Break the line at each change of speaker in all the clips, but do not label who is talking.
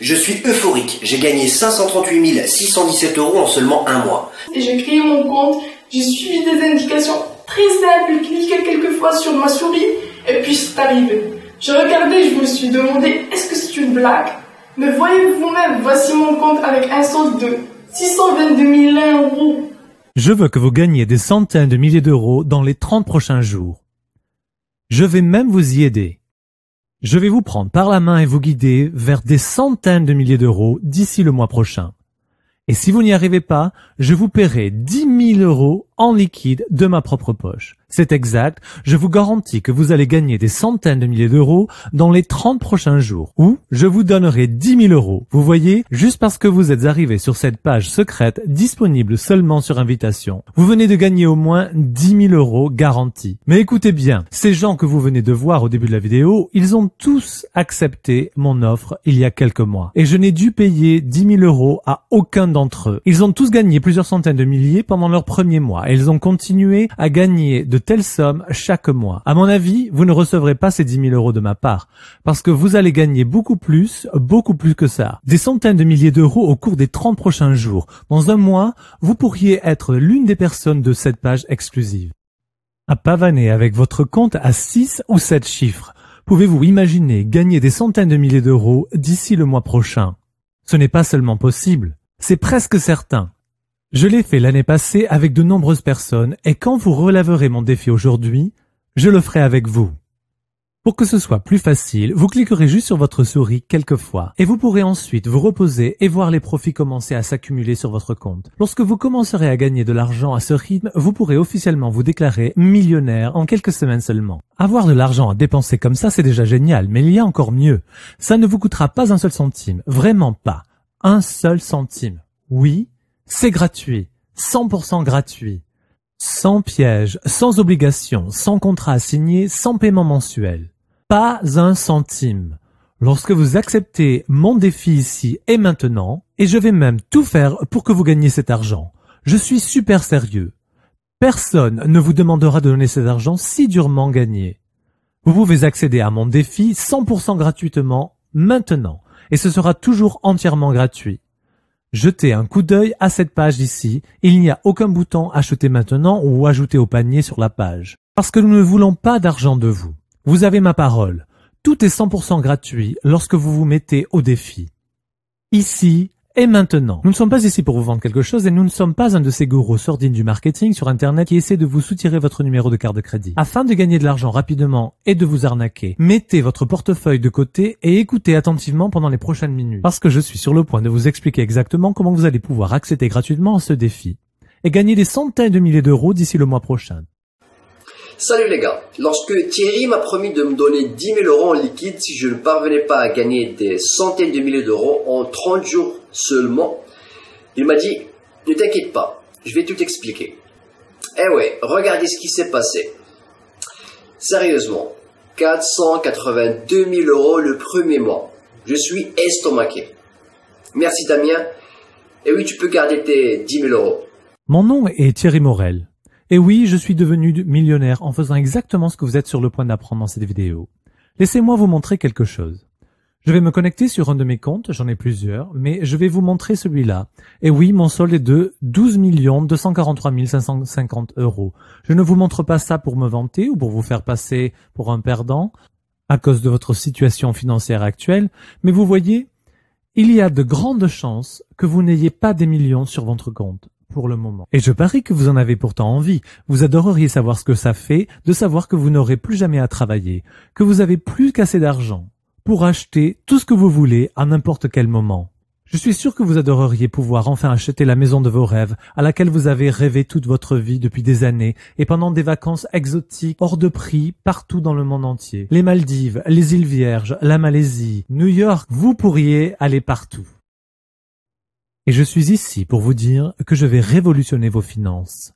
Je suis euphorique, j'ai gagné 538 617 € en seulement un mois.
J'ai créé mon compte, j'ai suivi des indications très simples, cliqué quelques fois sur ma souris, et puis c'est arrivé. J'ai regardé, je me suis demandé, est-ce que c'est une blague? Mais voyez vous-même, voici mon compte avec un solde de 622 001 €.
Je veux que vous gagniez des centaines de milliers d'euros dans les 30 prochains jours. Je vais même vous y aider. Je vais vous prendre par la main et vous guider vers des centaines de milliers d'euros d'ici le mois prochain. Et si vous n'y arrivez pas, je vous paierai 10 000 € en liquide de ma propre poche. C'est exact, je vous garantis que vous allez gagner des centaines de milliers d'euros dans les 30 prochains jours. Ou je vous donnerai 10 000 €. Vous voyez, juste parce que vous êtes arrivé sur cette page secrète disponible seulement sur invitation, vous venez de gagner au moins 10 000 € garantis. Mais écoutez bien, ces gens que vous venez de voir au début de la vidéo, ils ont tous accepté mon offre il y a quelques mois. Et je n'ai dû payer 10 000 € à aucun d'entre eux. Ils ont tous gagné plusieurs centaines de milliers pendant leur premier mois. Et ils ont continué à gagner de telles sommes chaque mois. À mon avis, vous ne recevrez pas ces 10 000 € de ma part, parce que vous allez gagner beaucoup plus que ça. Des centaines de milliers d'euros au cours des 30 prochains jours. Dans un mois, vous pourriez être l'une des personnes de cette page exclusive. À pavaner avec votre compte à 6 ou 7 chiffres, pouvez-vous imaginer gagner des centaines de milliers d'euros d'ici le mois prochain? Ce n'est pas seulement possible, c'est presque certain. Je l'ai fait l'année passée avec de nombreuses personnes et quand vous relèverez mon défi aujourd'hui, je le ferai avec vous. Pour que ce soit plus facile, vous cliquerez juste sur votre souris quelques fois et vous pourrez ensuite vous reposer et voir les profits commencer à s'accumuler sur votre compte. Lorsque vous commencerez à gagner de l'argent à ce rythme, vous pourrez officiellement vous déclarer millionnaire en quelques semaines seulement. Avoir de l'argent à dépenser comme ça, c'est déjà génial, mais il y a encore mieux. Ça ne vous coûtera pas un seul centime, vraiment pas. Un seul centime. Oui, c'est gratuit, 100% gratuit. Sans piège, sans obligation, sans contrat à signer, sans paiement mensuel. Pas un centime. Lorsque vous acceptez mon défi ici et maintenant, et je vais même tout faire pour que vous gagniez cet argent. Je suis super sérieux. Personne ne vous demandera de donner cet argent si durement gagné. Vous pouvez accéder à mon défi 100% gratuitement maintenant, et ce sera toujours entièrement gratuit. Jetez un coup d'œil à cette page ici, il n'y a aucun bouton acheter maintenant ou ajouter au panier sur la page. Parce que nous ne voulons pas d'argent de vous. Vous avez ma parole. Tout est 100% gratuit lorsque vous vous mettez au défi. Ici et maintenant. Nous ne sommes pas ici pour vous vendre quelque chose et nous ne sommes pas un de ces gourous sordides du marketing sur Internet qui essaient de vous soutirer votre numéro de carte de crédit. Afin de gagner de l'argent rapidement et de vous arnaquer, mettez votre portefeuille de côté et écoutez attentivement pendant les prochaines minutes. Parce que je suis sur le point de vous expliquer exactement comment vous allez pouvoir accéder gratuitement à ce défi et gagner des centaines de milliers d'euros d'ici le mois prochain.
Salut les gars, lorsque Thierry m'a promis de me donner 10 000 € en liquide si je ne parvenais pas à gagner des centaines de milliers d'euros en 30 jours seulement, il m'a dit « Ne t'inquiète pas, je vais tout expliquer ». Eh ouais, regardez ce qui s'est passé. Sérieusement, 482 000 € le premier mois. Je suis estomaqué. Merci Damien. Et oui, tu peux garder tes 10 000 €.
Mon nom est Thierry Morel. Et oui, je suis devenu millionnaire en faisant exactement ce que vous êtes sur le point d'apprendre dans cette vidéo. Laissez-moi vous montrer quelque chose. Je vais me connecter sur un de mes comptes, j'en ai plusieurs, mais je vais vous montrer celui-là. Et oui, mon solde est de 12 243 550 €. Je ne vous montre pas ça pour me vanter ou pour vous faire passer pour un perdant à cause de votre situation financière actuelle, mais vous voyez, il y a de grandes chances que vous n'ayez pas des millions sur votre compte. Pour le moment. Et je parie que vous en avez pourtant envie. Vous adoreriez savoir ce que ça fait de savoir que vous n'aurez plus jamais à travailler, que vous avez plus qu'assez d'argent pour acheter tout ce que vous voulez à n'importe quel moment. Je suis sûr que vous adoreriez pouvoir enfin acheter la maison de vos rêves à laquelle vous avez rêvé toute votre vie depuis des années et pendant des vacances exotiques hors de prix partout dans le monde entier. Les Maldives, les îles Vierges, la Malaisie, New York, vous pourriez aller partout. Et je suis ici pour vous dire que je vais révolutionner vos finances.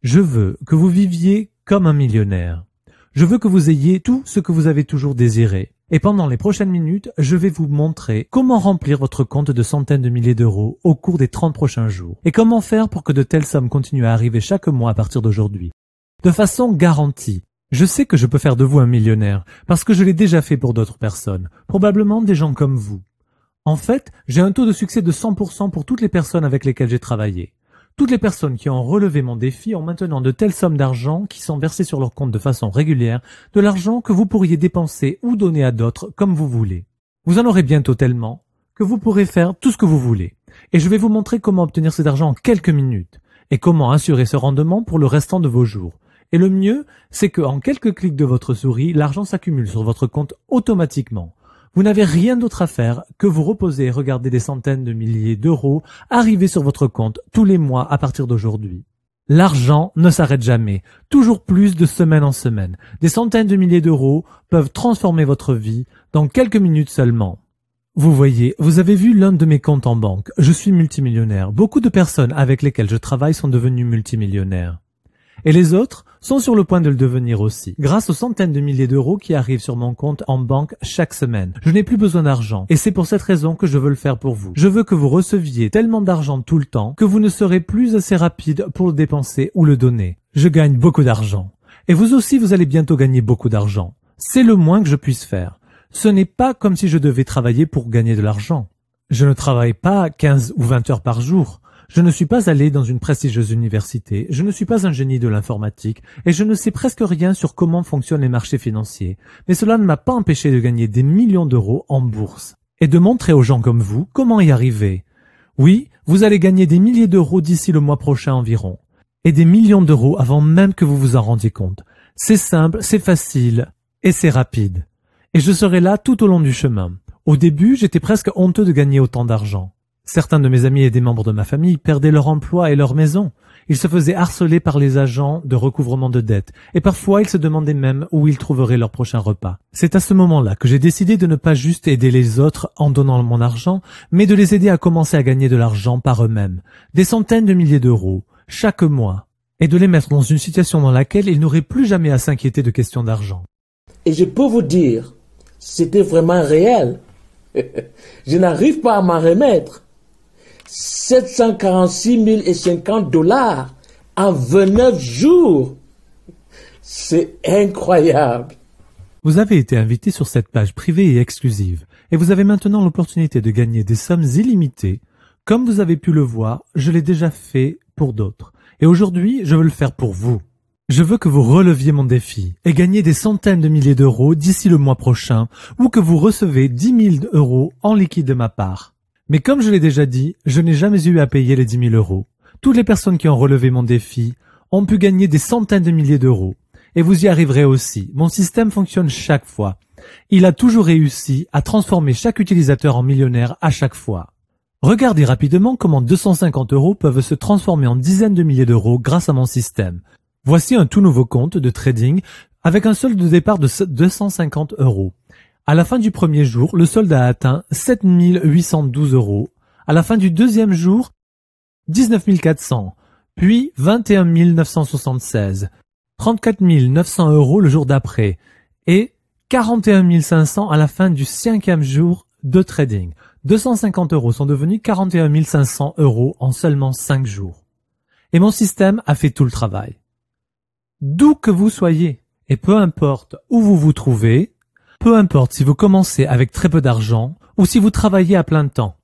Je veux que vous viviez comme un millionnaire. Je veux que vous ayez tout ce que vous avez toujours désiré. Et pendant les prochaines minutes, je vais vous montrer comment remplir votre compte de centaines de milliers d'euros au cours des 30 prochains jours. Et comment faire pour que de telles sommes continuent à arriver chaque mois à partir d'aujourd'hui. De façon garantie. Je sais que je peux faire de vous un millionnaire, parce que je l'ai déjà fait pour d'autres personnes, probablement des gens comme vous. En fait, j'ai un taux de succès de 100% pour toutes les personnes avec lesquelles j'ai travaillé. Toutes les personnes qui ont relevé mon défi ont maintenant de telles sommes d'argent qui sont versées sur leur compte de façon régulière, de l'argent que vous pourriez dépenser ou donner à d'autres comme vous voulez. Vous en aurez bientôt tellement que vous pourrez faire tout ce que vous voulez. Et je vais vous montrer comment obtenir cet argent en quelques minutes et comment assurer ce rendement pour le restant de vos jours. Et le mieux, c'est qu'en quelques clics de votre souris, l'argent s'accumule sur votre compte automatiquement. Vous n'avez rien d'autre à faire que vous reposer et regarder des centaines de milliers d'euros arriver sur votre compte tous les mois à partir d'aujourd'hui. L'argent ne s'arrête jamais, toujours plus de semaine en semaine. Des centaines de milliers d'euros peuvent transformer votre vie dans quelques minutes seulement. Vous voyez, vous avez vu l'un de mes comptes en banque. Je suis multimillionnaire. Beaucoup de personnes avec lesquelles je travaille sont devenues multimillionnaires. Et les autres sont sur le point de le devenir aussi, grâce aux centaines de milliers d'euros qui arrivent sur mon compte en banque chaque semaine. Je n'ai plus besoin d'argent, et c'est pour cette raison que je veux le faire pour vous. Je veux que vous receviez tellement d'argent tout le temps que vous ne serez plus assez rapide pour le dépenser ou le donner. Je gagne beaucoup d'argent. Et vous aussi, vous allez bientôt gagner beaucoup d'argent. C'est le moins que je puisse faire. Ce n'est pas comme si je devais travailler pour gagner de l'argent. Je ne travaille pas 15 ou 20 heures par jour. Je ne suis pas allé dans une prestigieuse université, je ne suis pas un génie de l'informatique et je ne sais presque rien sur comment fonctionnent les marchés financiers. Mais cela ne m'a pas empêché de gagner des millions d'euros en bourse et de montrer aux gens comme vous comment y arriver. Oui, vous allez gagner des milliers d'euros d'ici le mois prochain environ et des millions d'euros avant même que vous vous en rendiez compte. C'est simple, c'est facile et c'est rapide. Et je serai là tout au long du chemin. Au début, j'étais presque honteux de gagner autant d'argent. Certains de mes amis et des membres de ma famille perdaient leur emploi et leur maison. Ils se faisaient harceler par les agents de recouvrement de dettes et parfois ils se demandaient même où ils trouveraient leur prochain repas. C'est à ce moment-là que j'ai décidé de ne pas juste aider les autres en donnant mon argent, mais de les aider à commencer à gagner de l'argent par eux-mêmes, des centaines de milliers d'euros, chaque mois, et de les mettre dans une situation dans laquelle ils n'auraient plus jamais à s'inquiéter de questions d'argent.
Et je peux vous dire, c'était vraiment réel. Je n'arrive pas à m'en remettre. 746 050 $ en 29 jours. C'est incroyable.
Vous avez été invité sur cette page privée et exclusive, et vous avez maintenant l'opportunité de gagner des sommes illimitées. Comme vous avez pu le voir, je l'ai déjà fait pour d'autres, et aujourd'hui, je veux le faire pour vous. Je veux que vous releviez mon défi et gagniez des centaines de milliers d'euros d'ici le mois prochain, ou que vous recevez 10 000 euros en liquide de ma part. Mais comme je l'ai déjà dit, je n'ai jamais eu à payer les 10 000 euros. Toutes les personnes qui ont relevé mon défi ont pu gagner des centaines de milliers d'euros. Et vous y arriverez aussi. Mon système fonctionne chaque fois. Il a toujours réussi à transformer chaque utilisateur en millionnaire à chaque fois. Regardez rapidement comment 250 euros peuvent se transformer en dizaines de milliers d'euros grâce à mon système. Voici un tout nouveau compte de trading avec un solde de départ de 250 euros. À la fin du premier jour, le solde a atteint 7 812 euros. À la fin du deuxième jour, 19 400, puis 21 976, 34 900 euros le jour d'après et 41 500 à la fin du cinquième jour de trading. 250 euros sont devenus 41 500 euros en seulement 5 jours. Et mon système a fait tout le travail. D'où que vous soyez, et peu importe où vous vous trouvez, peu importe si vous commencez avec très peu d'argent ou si vous travaillez à plein temps,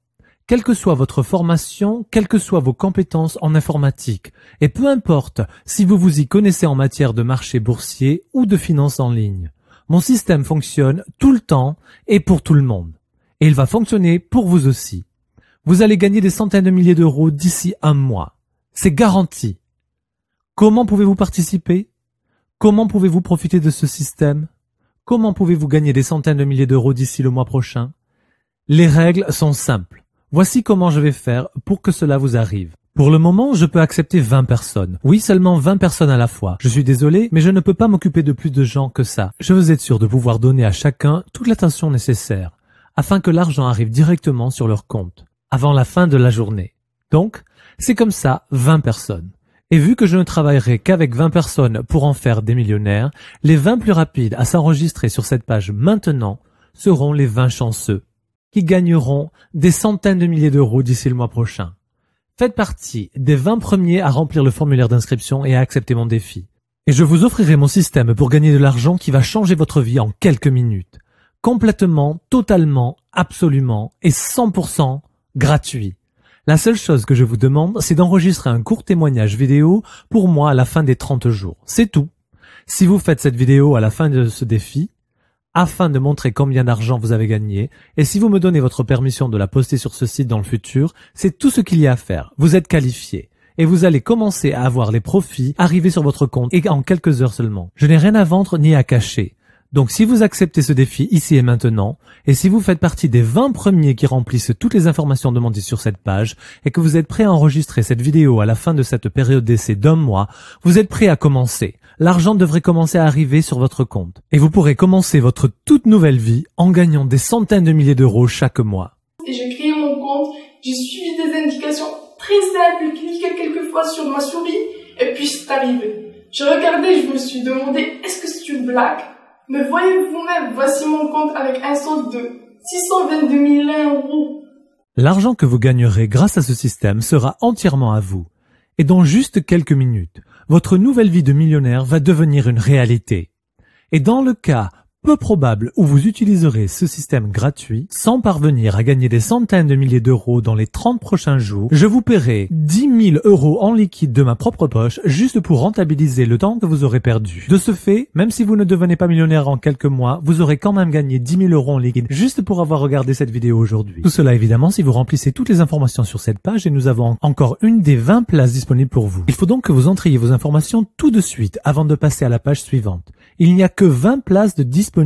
quelle que soit votre formation, quelles que soient vos compétences en informatique, et peu importe si vous vous y connaissez en matière de marché boursier ou de finances en ligne, mon système fonctionne tout le temps et pour tout le monde. Et il va fonctionner pour vous aussi. Vous allez gagner des centaines de milliers d'euros d'ici un mois. C'est garanti. Comment pouvez-vous participer? Comment pouvez-vous profiter de ce système? Comment pouvez-vous gagner des centaines de milliers d'euros d'ici le mois prochain? Les règles sont simples. Voici comment je vais faire pour que cela vous arrive. Pour le moment, je peux accepter 20 personnes. Oui, seulement 20 personnes à la fois. Je suis désolé, mais je ne peux pas m'occuper de plus de gens que ça. Je veux être sûr de pouvoir donner à chacun toute l'attention nécessaire, afin que l'argent arrive directement sur leur compte, avant la fin de la journée. Donc, c'est comme ça 20 personnes. Et vu que je ne travaillerai qu'avec 20 personnes pour en faire des millionnaires, les 20 plus rapides à s'enregistrer sur cette page maintenant seront les 20 chanceux, qui gagneront des centaines de milliers d'euros d'ici le mois prochain. Faites partie des 20 premiers à remplir le formulaire d'inscription et à accepter mon défi. Et je vous offrirai mon système pour gagner de l'argent qui va changer votre vie en quelques minutes. Complètement, totalement, absolument et 100% gratuit. La seule chose que je vous demande, c'est d'enregistrer un court témoignage vidéo pour moi à la fin des 30 jours. C'est tout. Si vous faites cette vidéo à la fin de ce défi, afin de montrer combien d'argent vous avez gagné, et si vous me donnez votre permission de la poster sur ce site dans le futur, c'est tout ce qu'il y a à faire. Vous êtes qualifié. Et vous allez commencer à avoir les profits arriver sur votre compte et en quelques heures seulement. Je n'ai rien à vendre ni à cacher. Donc si vous acceptez ce défi ici et maintenant, et si vous faites partie des 20 premiers qui remplissent toutes les informations demandées sur cette page, et que vous êtes prêt à enregistrer cette vidéo à la fin de cette période d'essai d'1 mois, vous êtes prêt à commencer. L'argent devrait commencer à arriver sur votre compte. Et vous pourrez commencer votre toute nouvelle vie en gagnant des centaines de milliers d'euros chaque mois.
Et j'ai créé mon compte, j'ai suivi des indications très simples, cliqué quelques fois sur ma souris, et puis c'est arrivé. Je regardais, je me suis demandé, est-ce que c'est une blague? Mais voyez vous-même, voici mon compte avec un solde de 622 001 €.
L'argent que vous gagnerez grâce à ce système sera entièrement à vous. Et dans juste quelques minutes, votre nouvelle vie de millionnaire va devenir une réalité. Et dans le cas peu probable où vous utiliserez ce système gratuit sans parvenir à gagner des centaines de milliers d'euros dans les 30 prochains jours, je vous paierai 10 000 € en liquide de ma propre poche juste pour rentabiliser le temps que vous aurez perdu. De ce fait, même si vous ne devenez pas millionnaire en quelques mois, vous aurez quand même gagné 10 000 € en liquide juste pour avoir regardé cette vidéo aujourd'hui. Tout cela évidemment si vous remplissez toutes les informations sur cette page et nous avons encore une des 20 places disponibles pour vous. Il faut donc que vous entriez vos informations tout de suite avant de passer à la page suivante. Il n'y a que 20 places de disponibles.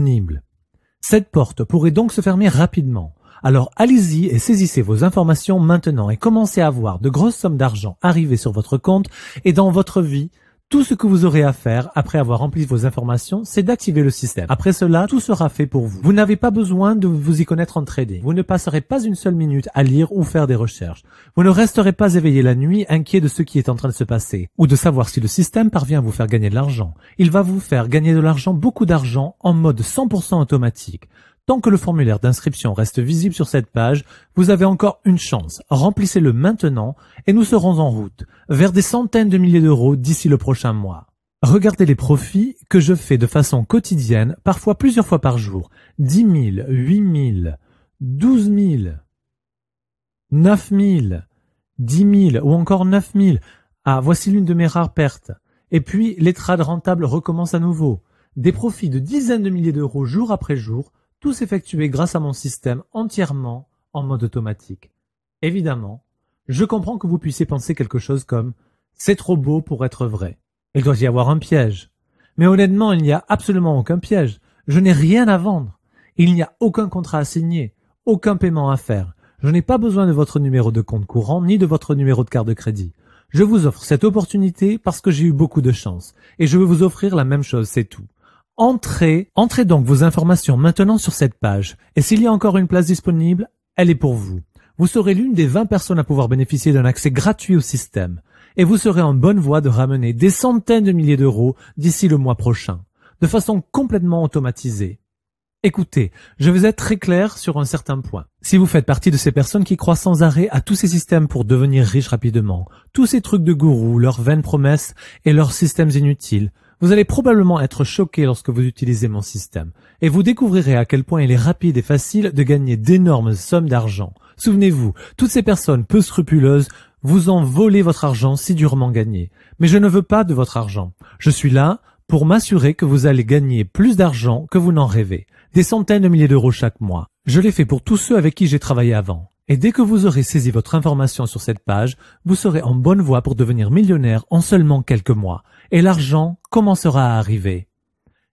Cette porte pourrait donc se fermer rapidement. Alors allez-y et saisissez vos informations maintenant et commencez à voir de grosses sommes d'argent arriver sur votre compte et dans votre vie. Tout ce que vous aurez à faire après avoir rempli vos informations, c'est d'activer le système. Après cela, tout sera fait pour vous. Vous n'avez pas besoin de vous y connaître en trading. Vous ne passerez pas une seule minute à lire ou faire des recherches. Vous ne resterez pas éveillé la nuit, inquiet de ce qui est en train de se passer, ou de savoir si le système parvient à vous faire gagner de l'argent. Il va vous faire gagner de l'argent, beaucoup d'argent, en mode 100% automatique. Tant que le formulaire d'inscription reste visible sur cette page, vous avez encore une chance. Remplissez-le maintenant et nous serons en route vers des centaines de milliers d'euros d'ici le prochain mois. Regardez les profits que je fais de façon quotidienne, parfois plusieurs fois par jour. 10 000, 8 000, 12 000, 9 000, 10 000 ou encore 9 000. Ah, voici l'une de mes rares pertes. Et puis, les trades rentables recommencent à nouveau. Des profits de dizaines de milliers d'euros jour après jour, tous effectués grâce à mon système entièrement en mode automatique. Évidemment, je comprends que vous puissiez penser quelque chose comme « c'est trop beau pour être vrai ». Il doit y avoir un piège. Mais honnêtement, il n'y a absolument aucun piège. Je n'ai rien à vendre. Il n'y a aucun contrat à signer, aucun paiement à faire. Je n'ai pas besoin de votre numéro de compte courant ni de votre numéro de carte de crédit. Je vous offre cette opportunité parce que j'ai eu beaucoup de chance. Et je veux vous offrir la même chose, c'est tout. Entrez donc vos informations maintenant sur cette page. Et s'il y a encore une place disponible, elle est pour vous. Vous serez l'une des 20 personnes à pouvoir bénéficier d'un accès gratuit au système. Et vous serez en bonne voie de ramener des centaines de milliers d'euros d'ici le mois prochain, de façon complètement automatisée. Écoutez, je vais être très clair sur un certain point. Si vous faites partie de ces personnes qui croient sans arrêt à tous ces systèmes pour devenir riches rapidement, tous ces trucs de gourous, leurs vaines promesses et leurs systèmes inutiles, vous allez probablement être choqué lorsque vous utilisez mon système et vous découvrirez à quel point il est rapide et facile de gagner d'énormes sommes d'argent. Souvenez-vous, toutes ces personnes peu scrupuleuses vous ont volé votre argent si durement gagné. Mais je ne veux pas de votre argent. Je suis là pour m'assurer que vous allez gagner plus d'argent que vous n'en rêvez. Des centaines de milliers d'euros chaque mois. Je l'ai fait pour tous ceux avec qui j'ai travaillé avant. Et dès que vous aurez saisi votre information sur cette page, vous serez en bonne voie pour devenir millionnaire en seulement quelques mois. Et l'argent commencera à arriver.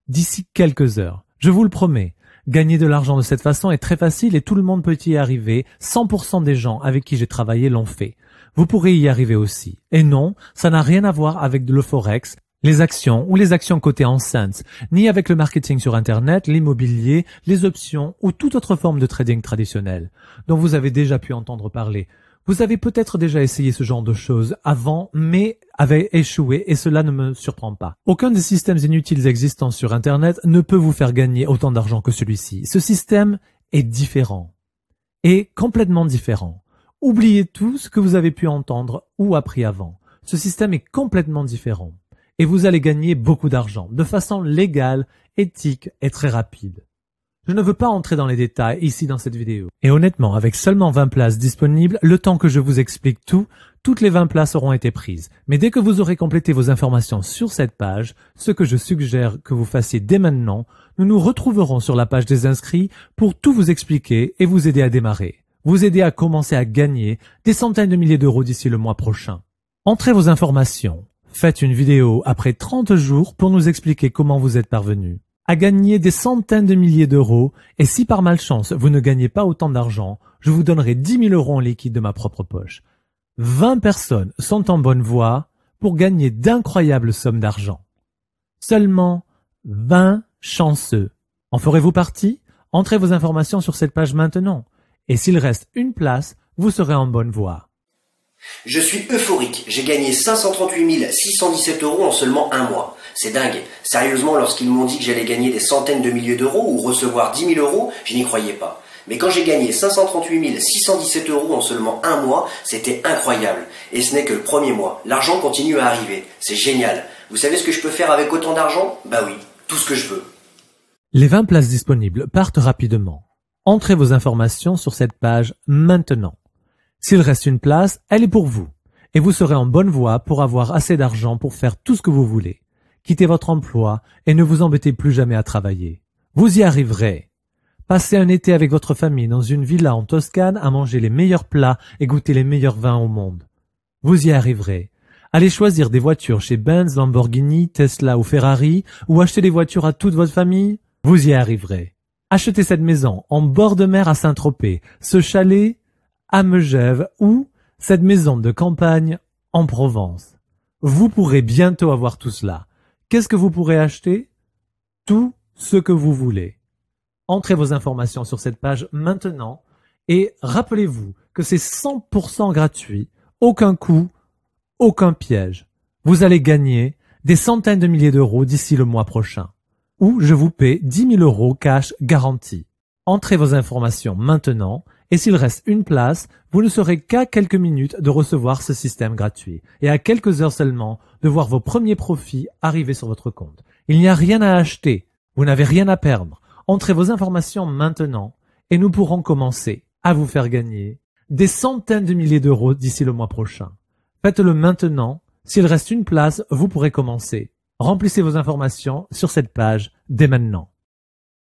D'ici quelques heures, je vous le promets. Gagner de l'argent de cette façon est très facile et tout le monde peut y arriver. 100% des gens avec qui j'ai travaillé l'ont fait. Vous pourrez y arriver aussi. Et non, ça n'a rien à voir avec le forex, les actions ou les actions cotées en cents, ni avec le marketing sur Internet, l'immobilier, les options ou toute autre forme de trading traditionnel dont vous avez déjà pu entendre parler. Vous avez peut-être déjà essayé ce genre de choses avant, mais avez échoué et cela ne me surprend pas. Aucun des systèmes inutiles existants sur Internet ne peut vous faire gagner autant d'argent que celui-ci. Ce système est différent. Et complètement différent. Oubliez tout ce que vous avez pu entendre ou appris avant. Ce système est complètement différent. Et vous allez gagner beaucoup d'argent, de façon légale, éthique et très rapide. Je ne veux pas entrer dans les détails ici dans cette vidéo. Et honnêtement, avec seulement 20 places disponibles, le temps que je vous explique tout, toutes les 20 places auront été prises. Mais dès que vous aurez complété vos informations sur cette page, ce que je suggère que vous fassiez dès maintenant, nous nous retrouverons sur la page des inscrits pour tout vous expliquer et vous aider à démarrer. Vous aider à commencer à gagner des centaines de milliers d'euros d'ici le mois prochain. Entrez vos informations. Faites une vidéo après 30 jours pour nous expliquer comment vous êtes parvenu à gagner des centaines de milliers d'euros, et si par malchance vous ne gagnez pas autant d'argent, je vous donnerai 10 000 euros en liquide de ma propre poche. 20 personnes sont en bonne voie pour gagner d'incroyables sommes d'argent. Seulement 20 chanceux. En ferez-vous partie? Entrez vos informations sur cette page maintenant. Et s'il reste une place, vous serez en bonne voie.
Je suis euphorique, j'ai gagné 538 617 euros en seulement un mois. C'est dingue. Sérieusement, lorsqu'ils m'ont dit que j'allais gagner des centaines de milliers d'euros ou recevoir 10 000 euros, je n'y croyais pas. Mais quand j'ai gagné 538 617 euros en seulement un mois, c'était incroyable. Et ce n'est que le premier mois. L'argent continue à arriver. C'est génial. Vous savez ce que je peux faire avec autant d'argent? Bah oui, tout ce que je veux.
Les 20 places disponibles partent rapidement. Entrez vos informations sur cette page maintenant. S'il reste une place, elle est pour vous. Et vous serez en bonne voie pour avoir assez d'argent pour faire tout ce que vous voulez. Quittez votre emploi et ne vous embêtez plus jamais à travailler. Vous y arriverez. Passez un été avec votre famille dans une villa en Toscane à manger les meilleurs plats et goûter les meilleurs vins au monde. Vous y arriverez. Allez choisir des voitures chez Benz, Lamborghini, Tesla ou Ferrari ou acheter des voitures à toute votre famille. Vous y arriverez. Achetez cette maison en bord de mer à Saint-Tropez, ce chalet à Megève ou cette maison de campagne en Provence. Vous pourrez bientôt avoir tout cela. Qu'est-ce que vous pourrez acheter? Tout ce que vous voulez. Entrez vos informations sur cette page maintenant et rappelez-vous que c'est 100% gratuit, aucun coût, aucun piège. Vous allez gagner des centaines de milliers d'euros d'ici le mois prochain, où je vous paie 10 000 euros cash garanti. Entrez vos informations maintenant et s'il reste une place, vous ne serez qu'à quelques minutes de recevoir ce système gratuit et à quelques heures seulement de voir vos premiers profits arriver sur votre compte. Il n'y a rien à acheter, vous n'avez rien à perdre. Entrez vos informations maintenant et nous pourrons commencer à vous faire gagner des centaines de milliers d'euros d'ici le mois prochain. Faites-le maintenant, s'il reste une place, vous pourrez commencer. Remplissez vos informations sur cette page dès maintenant.